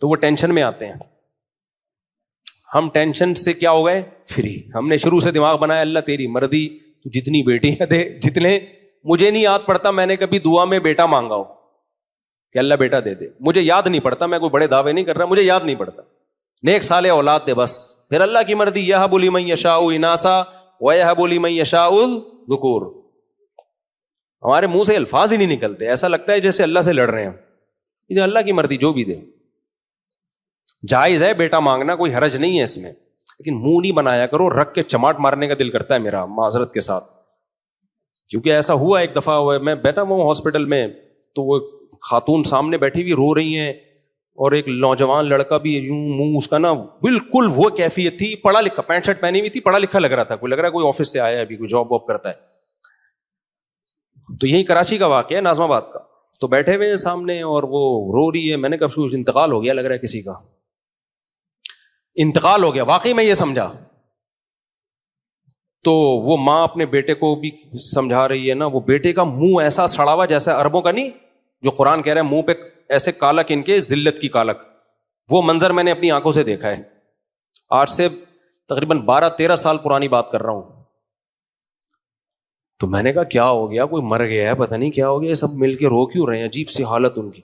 تو وہ ٹینشن میں آتے ہیں. ہم ٹینشن سے کیا ہو گئے؟ فری. ہم نے شروع سے دماغ بنایا اللہ تیری مرضی، تو جتنی بیٹیاں دے جتنے. مجھے نہیں یاد پڑتا میں نے کبھی دعا میں بیٹا مانگا ہو کہ اللہ بیٹا دے دے. مجھے یاد نہیں پڑتا، میں کوئی بڑے دعوے نہیں کر رہا، مجھے یاد نہیں پڑتا. نیک صالح اولاد دے بس. پھر اللہ کی مرضی، یہب لمن یشاء اناسا ویہب لمن یشاء الذکور. ہمارے منہ سے الفاظ ہی نہیں نکلتے، ایسا لگتا ہے جیسے اللہ سے لڑ رہے ہیں. یہ اللہ کی مرضی جو بھی دے. جائز ہے بیٹا مانگنا، کوئی حرج نہیں ہے اس میں، لیکن منہ نہیں بنایا کرو. رکھ کے چماٹ مارنے کا دل کرتا ہے میرا معذرت کے ساتھ. کیونکہ ایسا ہوا ایک دفعہ ہوا، میں بیٹھا ہوں ہاسپٹل میں، تو وہ خاتون سامنے بیٹھی ہوئی رو رہی ہیں، اور ایک نوجوان لڑکا بھی یوں منہ اس کا نا بالکل وہ کیفیت تھی، پڑھا لکھا، پینٹ شرٹ پہنی ہوئی تھی، پڑھا لکھا لگ رہا تھا، کوئی لگ رہا ہے کوئی آفس سے آیا ہے ابھی، کوئی جاب واب کرتا ہے. تو یہی کراچی کا واقعہ ہے، ناظم آباد کا. تو بیٹھے ہوئے سامنے اور وہ رو رہی ہے. میں نے کہا کچھ انتقال ہو گیا لگ رہا ہے، کسی کا انتقال ہو گیا. واقعی میں یہ سمجھا. تو وہ ماں اپنے بیٹے کو بھی سمجھا رہی ہے نا، وہ بیٹے کا منہ ایسا سڑا ہوا جیسا عربوں کا نہیں، جو قرآن کہہ رہا ہے منہ پہ ایسے کالک ان کے، ذلت کی کالک. وہ منظر میں نے اپنی آنکھوں سے دیکھا ہے. آج سے تقریباً 12-13 سال پرانی بات کر رہا ہوں. تو میں نے کہا کیا ہو گیا، کوئی مر گیا ہے، پتہ نہیں کیا ہو گیا، سب مل کے رو کیوں رہے ہیں، عجیب سی حالت ان کی.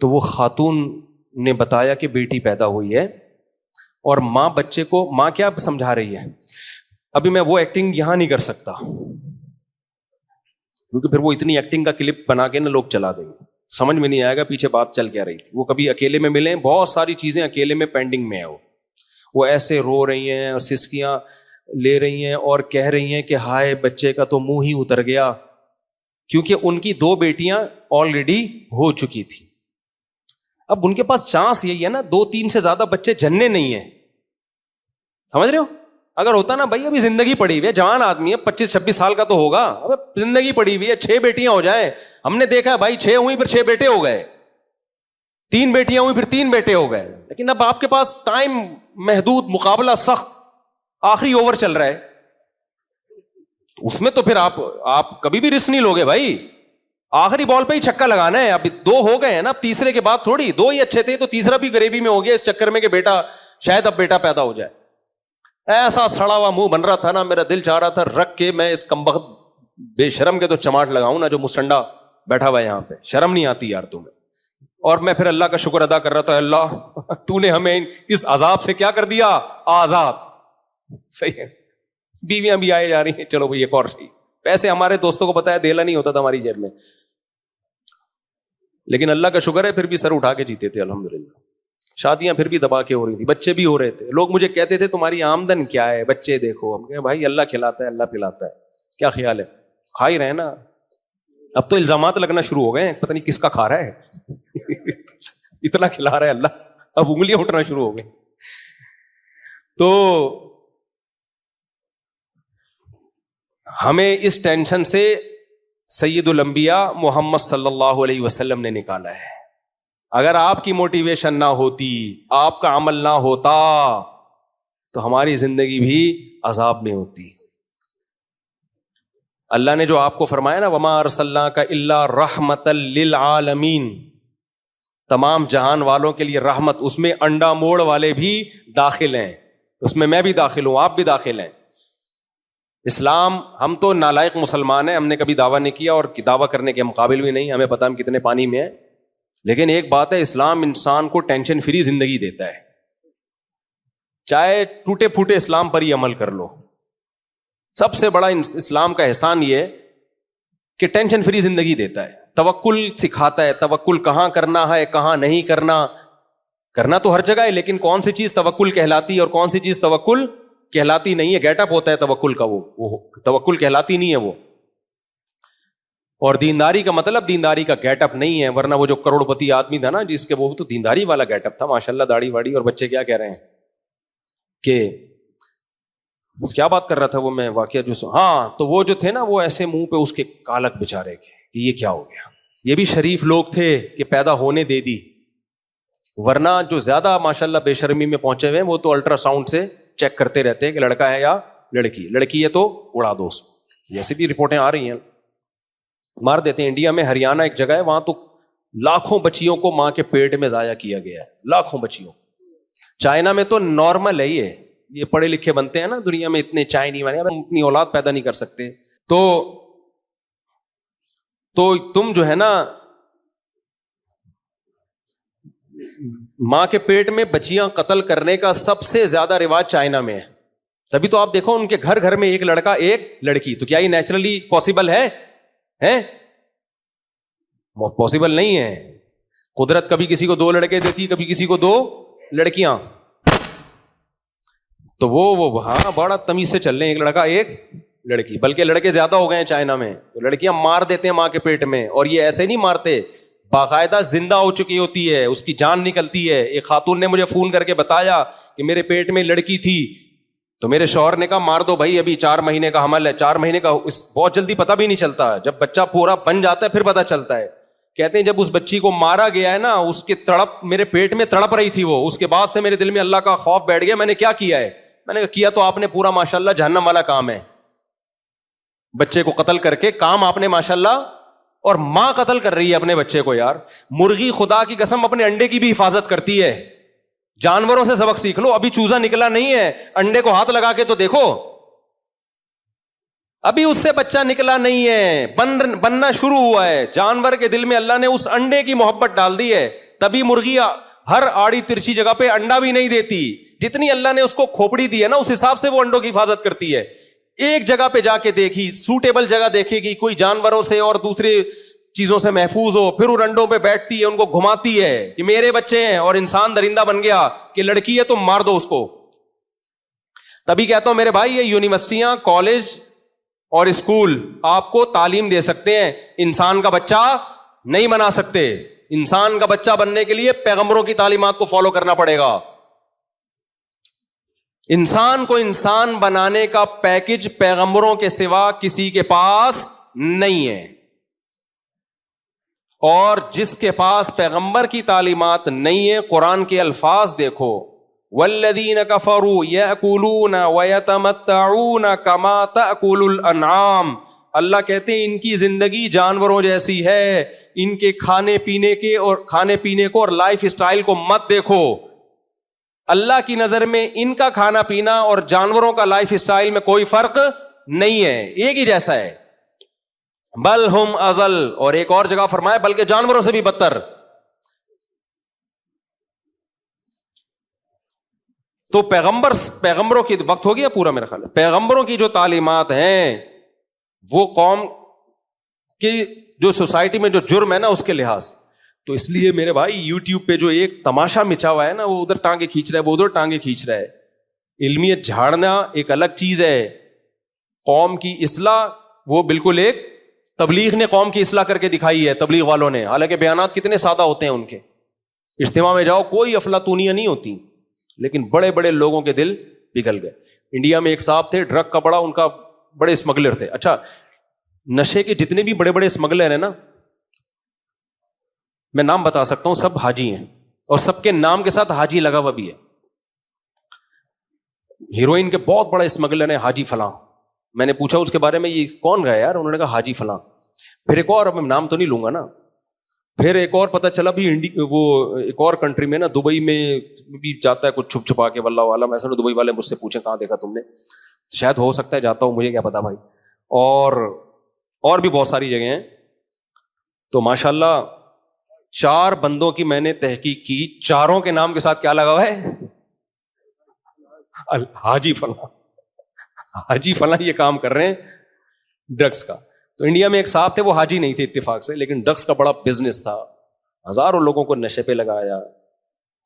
تو وہ خاتون نے بتایا کہ بیٹی پیدا ہوئی ہے، اور ماں بچے کو، ماں کیا سمجھا رہی ہے. ابھی میں وہ ایکٹنگ یہاں نہیں کر سکتا، کیونکہ پھر وہ اتنی ایکٹنگ کا کلپ بنا کے نا لوگ چلا دیں گے، سمجھ میں نہیں آئے گا پیچھے بات چل کیا رہی تھی. وہ کبھی اکیلے میں ملیں، بہت ساری چیزیں اکیلے میں پینڈنگ میں ہیں. وہ ایسے رو رہی ہیں اور سسکیاں لے رہی ہیں اور کہہ رہی ہیں کہ ہائے بچے کا تو منہ ہی اتر گیا، کیونکہ ان کی 2 بیٹیاں آلریڈی ہو چکی تھی. اب ان کے پاس چانس یہی ہے نا، 2-3 سے زیادہ بچے جننے نہیں ہیں. سمجھ رہے ہو؟ اگر ہوتا نا بھائی ابھی زندگی پڑی ہوئی ہے، جوان آدمی ہے، 25-26 سال کا تو ہوگا، اب زندگی پڑی ہوئی ہے، 6 بیٹیاں ہو جائیں. ہم نے دیکھا بھائی 6 ہوئی پھر 6 بیٹے ہو گئے، 3 بیٹیاں ہوئی پھر 3 بیٹے ہو گئے. لیکن اب آپ کے پاس ٹائم محدود، مقابلہ سخت، آخری اوور چل رہا ہے، اس میں تو پھر آپ کبھی بھی رسک نہیں لوگے بھائی. آخری بال پہ ہی چھکا لگانا ہے. اب 2 ہو گئے ہیں نا، تیسرے کے بعد تھوڑی، 2 ہی اچھے تھے تو تیسرا بھی غریبی میں ہو گیا اس چکر میں کہ بیٹا شاید اب بیٹا پیدا ہو جائے. ایسا سڑا ہوا منہ بن رہا تھا نا، میرا دل چاہ رہا تھا رکھ کے میں اس کمبخت بے شرم کے تو چماٹ لگاؤں نا، جو مسٹنڈا بیٹھا ہوا ہے یہاں پہ. شرم نہیں آتی یار تمہیں. اور میں پھر اللہ کا شکر ادا کر رہا تھا، اللہ تو نے ہمیں اس عذاب سے کیا کر دیا، آزاد. صحیح ہے، بیویاں بھی آئے جا رہی ہیں، چلو بھائی ایک اور صحیح. پیسے ہمارے دوستوں کو پتا ہے دھیلا نہیں ہوتا تھا ہماری جیب میں، لیکن اللہ کا شکر ہے پھر بھی سر اٹھا کے جیتے تھے الحمدللہ. شادیاں پھر بھی دبا کے ہو رہی تھی، بچے بھی ہو رہے تھے. لوگ مجھے کہتے تھے تمہاری آمدن کیا ہے، بچے دیکھو. ہم کہے بھائی اللہ کھلاتا ہے، اللہ پلاتا ہے، کیا خیال ہے، کھا ہی رہے نا. اب تو الزامات لگنا شروع ہو گئے ہیں، پتہ نہیں کس کا کھا رہا ہے اتنا کھلا رہا ہے اللہ، اب انگلیاں اٹھنا شروع ہو گئی. تو ہمیں اس ٹینشن سے سید الانبیاء محمد صلی اللہ علیہ وسلم نے نکالا ہے. اگر آپ کی موٹیویشن نہ ہوتی، آپ کا عمل نہ ہوتا، تو ہماری زندگی بھی عذاب میں ہوتی. اللہ نے جو آپ کو فرمایا نا وما ارسلناک الا رحمۃ للعالمین، تمام جہان والوں کے لیے رحمت، اس میں انڈا موڑ والے بھی داخل ہیں، اس میں بھی داخل ہوں، آپ بھی داخل ہیں. اسلام، ہم تو نالائق مسلمان ہیں، ہم نے کبھی دعویٰ نہیں کیا اور دعویٰ کرنے کے مقابل بھی نہیں، ہمیں پتہ ہم کتنے پانی میں ہیں. لیکن ایک بات ہے، اسلام انسان کو ٹینشن فری زندگی دیتا ہے. چاہے ٹوٹے پھوٹے اسلام پر ہی عمل کر لو. سب سے بڑا اسلام کا احسان یہ ہے کہ ٹینشن فری زندگی دیتا ہے، توکل سکھاتا ہے. توکل کہاں کرنا ہے، کہاں نہیں کرنا. کرنا تو ہر جگہ ہے، لیکن کون سی چیز توکل کہلاتی ہے اور کون سی چیز توکل کہلاتی نہیں ہے. گیٹ اپ ہوتا ہے توکل کا، وہ توکل کہلاتی نہیں ہے وہ. اور دینداری کا مطلب دینداری کا گیٹ اپ نہیں ہے، ورنہ وہ جو کروڑ پتی آدمی تھا نا جس کے، وہ تو دینداری والا گیٹ اپ تھا، ماشاءاللہ داڑھی واڑی. اور بچے کیا کہہ رہے ہیں کہ کیا بات کر رہا تھا وہ، میں واقعہ جو ہاں، تو وہ جو تھے نا وہ ایسے منہ پہ اس کے کالک بچارے کے کہ یہ کیا ہو گیا. یہ بھی شریف لوگ تھے کہ پیدا ہونے دے دی، ورنہ جو زیادہ ماشاءاللہ بے شرمی میں پہنچے ہوئے وہ تو الٹرا ساؤنڈ سے چیک کرتے رہتے ہیں کہ لڑکا ہے یا لڑکی. لڑکی ہے تو اڑا دو اس کو، جیسے بھی رپورٹیں آ رہی ہیں مار دیتے ہیں. انڈیا میں ہریانہ ایک جگہ ہے، وہاں تو لاکھوں بچیوں کو ماں کے پیٹ میں ضائع کیا گیا ہے, لاکھوں بچیوں. چائنا میں تو نارمل ہے, یہ پڑھے لکھے بنتے ہیں نا دنیا میں, اتنے چائنی والے اپنی اولاد پیدا نہیں کر سکتے. تو تم جو ہے نا ماں کے پیٹ میں بچیاں قتل کرنے کا سب سے زیادہ رواج چائنا میں ہے. تبھی تو آپ دیکھو ان کے گھر گھر میں ایک لڑکا ایک لڑکی. تو کیا یہ نیچرلی پاسبل ہے؟ پاسبل نہیں ہے. قدرت کبھی کسی کو 2 لڑکے دیتی, کبھی کسی کو 2 لڑکیاں. تو وہ ہاں بڑا تمیز سے چل رہے ہیں, ایک لڑکا ایک لڑکی. بلکہ لڑکے زیادہ ہو گئے ہیں چائنا میں, تو لڑکیاں مار دیتے ہیں ماں کے پیٹ میں. اور یہ ایسے نہیں مارتے, باقاعدہ زندہ ہو چکی ہوتی ہے, اس کی جان نکلتی ہے. ایک خاتون نے مجھے فون کر کے بتایا کہ میرے پیٹ میں لڑکی تھی, تو میرے شوہر نے کہا مار دو بھائی, ابھی 4 مہینے کا حمل ہے. 4 مہینے کا بہت جلدی پتہ بھی نہیں چلتا, جب بچہ پورا بن جاتا ہے پھر پتہ چلتا ہے. کہتے ہیں جب اس بچی کو مارا گیا ہے نا, اس کے تڑپ میرے پیٹ میں تڑپ رہی تھی وہ, اس کے بعد سے میرے دل میں اللہ کا خوف بیٹھ گیا. میں نے کیا کیا ہے؟ میں نے کیا تو آپ نے پورا ماشاءاللہ جہنم والا کام ہے, بچے کو قتل کر کے کام آپ نے ماشاءاللہ. اور ماں قتل کر رہی ہے اپنے بچے کو. یار مرغی خدا کی قسم اپنے انڈے کی بھی حفاظت کرتی ہے. جانوروں سے سبق سیکھ لو. ابھی چوزا نکلا نہیں ہے, انڈے کو ہاتھ لگا کے تو دیکھو, ابھی اس سے بچہ نکلا نہیں ہے, بننا شروع ہوا ہے. جانور کے دل میں اللہ نے اس انڈے کی محبت ڈال دی ہے, تبھی مرغی ہر آڑی ترچھی جگہ پہ انڈا بھی نہیں دیتی. جتنی اللہ نے اس کو کھوپڑی دی ہے نا, اس حساب سے وہ انڈوں کی حفاظت کرتی ہے. ایک جگہ پہ جا کے دیکھی, سوٹیبل جگہ دیکھے گی, کوئی جانوروں سے اور دوسرے چیزوں سے محفوظ ہو, پھر ان انڈوں پہ بیٹھتی ہے, ان کو گھماتی ہے کہ میرے بچے ہیں. اور انسان درندہ بن گیا کہ لڑکی ہے تو مار دو اس کو. تبھی کہتا ہوں میرے بھائی, یہ یونیورسٹیاں, کالج اور اسکول آپ کو تعلیم دے سکتے ہیں, انسان کا بچہ نہیں بنا سکتے. انسان کا بچہ بننے کے لیے پیغمبروں کی تعلیمات کو فالو کرنا پڑے گا. انسان کو انسان بنانے کا پیکج پیغمبروں کے سوا کسی کے پاس نہیں ہے. اور جس کے پاس پیغمبر کی تعلیمات نہیں ہے, قرآن کے الفاظ دیکھو, والذین کفروا یأکلون ویتمتعون کما تأکل الانعام. اللہ کہتے ہیں ان کی زندگی جانوروں جیسی ہے, ان کے کھانے پینے کو اور لائف اسٹائل کو مت دیکھو. اللہ کی نظر میں ان کا کھانا پینا اور جانوروں کا لائف اسٹائل میں کوئی فرق نہیں ہے, ایک ہی جیسا ہے. بل ہم ازل, اور ایک اور جگہ فرمایا بلکہ جانوروں سے بھی بدتر. تو پیغمبروں کی وقت ہو گیا پورا میرا خیال ہے. پیغمبروں کی جو تعلیمات ہیں وہ قوم کی جو سوسائٹی میں جو جرم ہے نا اس کے لحاظ. تو اس لیے میرے بھائی یوٹیوب پہ جو ایک تماشا مچا ہوا ہے نا, وہ ادھر ٹانگیں کھینچ رہا ہے, وہ ادھر ٹانگیں کھینچ رہا ہے. علمیت جھاڑنا ایک الگ چیز ہے, قوم کی اصلاح وہ بالکل ایک. تبلیغ نے قوم کی اصلاح کر کے دکھائی ہے, تبلیغ والوں نے, حالانکہ بیانات کتنے سادہ ہوتے ہیں ان کے. اجتماع میں جاؤ کوئی افلاطونیاں نہیں ہوتی, لیکن بڑے بڑے لوگوں کے دل پگھل گئے. انڈیا میں ایک صاحب تھے, ڈرگ کا ان کا بڑے اسمگلر تھے. اچھا, نشے کے جتنے بھی بڑے بڑے اسمگلر ہیں نا, میں نام بتا سکتا ہوں, سب حاجی ہیں, اور سب کے نام کے ساتھ حاجی لگا ہوا بھی ہے. ہیروئن کے بہت بڑا اسمگلر ہے حاجی فلاں. میں نے پوچھا اس کے بارے میں, یہ کون گیا یار؟ انہوں نے کہا حاجی فلاں. پھر ایک اور, اب نام تو نہیں لوں گا نا, پھر ایک اور پتہ چلا بھی وہ ایک اور کنٹری میں نا, دبئی میں بھی جاتا ہے کچھ چھپ چھپا کے, واللہ عالم. ایسا دبئی والے مجھ سے پوچھیں کہاں دیکھا تم نے, شاید ہو سکتا ہے جاتا ہوں, مجھے کیا پتا بھائی. اور بھی بہت ساری جگہیں ہیں. تو ماشاءاللہ 4 بندوں کی میں نے تحقیق کی, چاروں کے نام کے ساتھ کیا لگا ہوا ہے؟ حاجی فلاں. حاجی فلاں یہ کام کر رہے ہیں ڈرگس کا. تو انڈیا میں ایک صاحب تھے, وہ حاجی نہیں تھے اتفاق سے, لیکن ڈرگس کا بڑا بزنس تھا, ہزاروں لوگوں کو نشے پہ لگایا,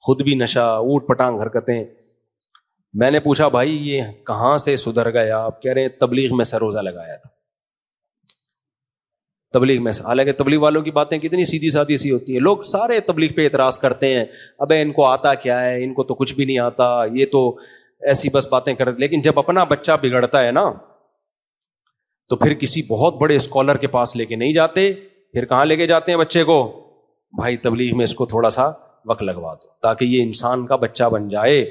خود بھی نشہ, اوٹ پٹانگ حرکتیں. میں نے پوچھا بھائی یہ کہاں سے سدھر گیا؟ آپ کہہ رہے ہیں تبلیغ میں سروزہ لگایا تھا. تبلیغ میں, حالانکہ تبلیغ والوں کی باتیں کتنی سیدھی سادھی سی ہوتی ہیں. لوگ سارے تبلیغ پہ اعتراض کرتے ہیں, ابے ان کو آتا کیا ہے, ان کو تو کچھ بھی نہیں آتا, یہ تو ایسی بس باتیں کر. لیکن جب اپنا بچہ بگڑتا ہے نا, تو پھر کسی بہت بڑے اسکالر کے پاس لے کے نہیں جاتے, پھر کہاں لے کے جاتے ہیں بچے کو؟ بھائی تبلیغ میں اس کو تھوڑا سا وقت لگوا دو تاکہ یہ انسان کا بچہ بن جائے.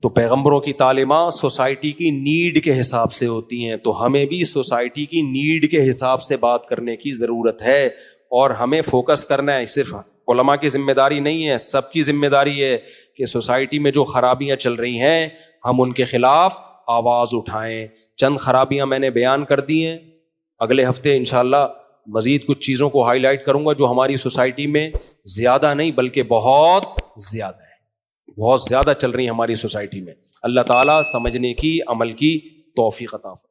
تو پیغمبروں کی تعلیمات سوسائٹی کی نیڈ کے حساب سے ہوتی ہیں, تو ہمیں بھی سوسائٹی کی نیڈ کے حساب سے بات کرنے کی ضرورت ہے. اور ہمیں فوکس کرنا ہے. صرف علماء کی ذمہ داری نہیں ہے, سب کی ذمہ داری ہے کہ سوسائٹی میں جو خرابیاں چل رہی ہیں ہم ان کے خلاف آواز اٹھائیں. چند خرابیاں میں نے بیان کر دی ہیں, اگلے ہفتے انشاءاللہ مزید کچھ چیزوں کو ہائی لائٹ کروں گا جو ہماری سوسائٹی میں زیادہ نہیں بلکہ بہت زیادہ ہے, بہت زیادہ چل رہی ہیں ہماری سوسائٹی میں. اللہ تعالیٰ سمجھنے کی, عمل کی توفیق عطا فرمائے.